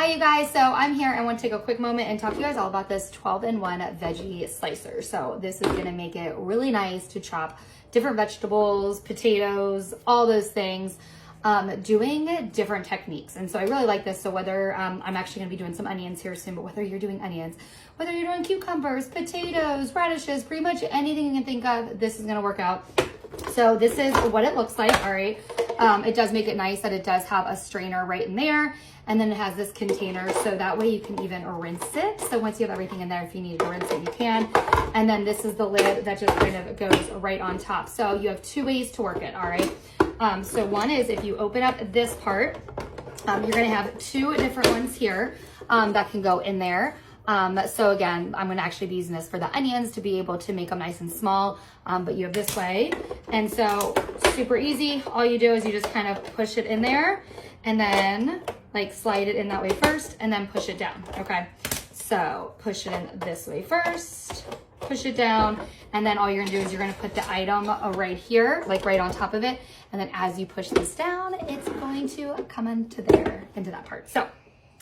Hi you guys, so I'm here and I want to take a quick moment and talk to you guys all about this 12-in-1 veggie slicer. So this is gonna make it really nice to chop different vegetables, potatoes, all those things, doing different techniques. And so I really like this. So whether, I'm actually gonna be doing some onions here soon, but whether you're doing onions, whether you're doing cucumbers, potatoes, radishes, pretty much anything you can think of, this is gonna work out. So this is what it looks like, all right. It does make it nice that it does have a strainer right in there. And then it has this container, so that way you can even rinse it. So once you have everything in there, if you need to rinse it, you can. And then this is the lid that just kind of goes right on top. So you have two ways to work it, all right? So one is if you open up this part, you're gonna have two different ones here that can go in there. So again, I'm gonna actually be using this for the onions to be able to make them nice and small, but you have this way. And so super easy. All you do is you just kind of push it in there and then like slide it in that way first and then push it down, okay? So push it in this way first, push it down, and then all you're gonna do is you're gonna put the item right here, like right on top of it. And then as you push this down, it's going to come into there, into that part. So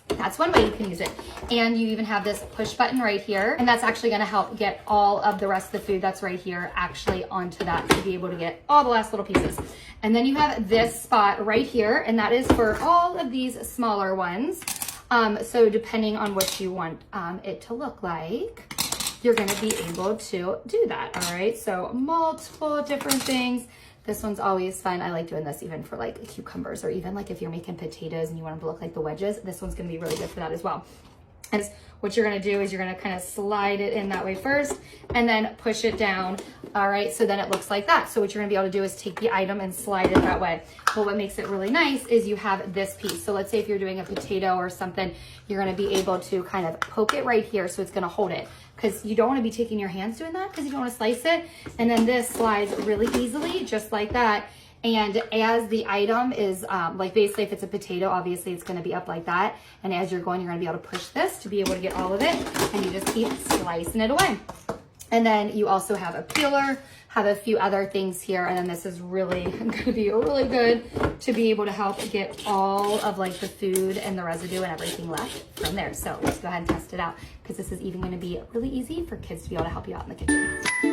that's one way you can use it. And you even have this push button right here, and that's actually gonna help get all of the rest of the food that's right here actually onto that to be able to get all the last little pieces. And then you have this spot right here, and that is for all of these smaller ones. So depending on what you want it to look like, you're gonna be able to do that, all right? So multiple different things. This one's always fun. I like doing this even for like cucumbers, or even like if you're making potatoes and you want them to look like the wedges, this one's gonna be really good for that as well. And what you're gonna do is you're gonna kind of slide it in that way first and then push it down. All right, so then it looks like that. So what you're gonna be able to do is take the item and slide it that way. Well, what makes it really nice is you have this piece. So let's say if you're doing a potato or something, you're gonna be able to kind of poke it right here so it's gonna hold it, because you don't wanna be taking your hands doing that because you don't wanna slice it. And then this slides really easily, just like that. And as the item is, like basically if it's a potato, obviously it's gonna be up like that. And as you're going, you're gonna be able to push this to be able to get all of it. And you just keep slicing it away. And then you also have a peeler, have a few other things here. And then this is really gonna be really good to be able to help get all of like the food and the residue and everything left from there. So let's go ahead and test it out, because this is even gonna be really easy for kids to be able to help you out in the kitchen.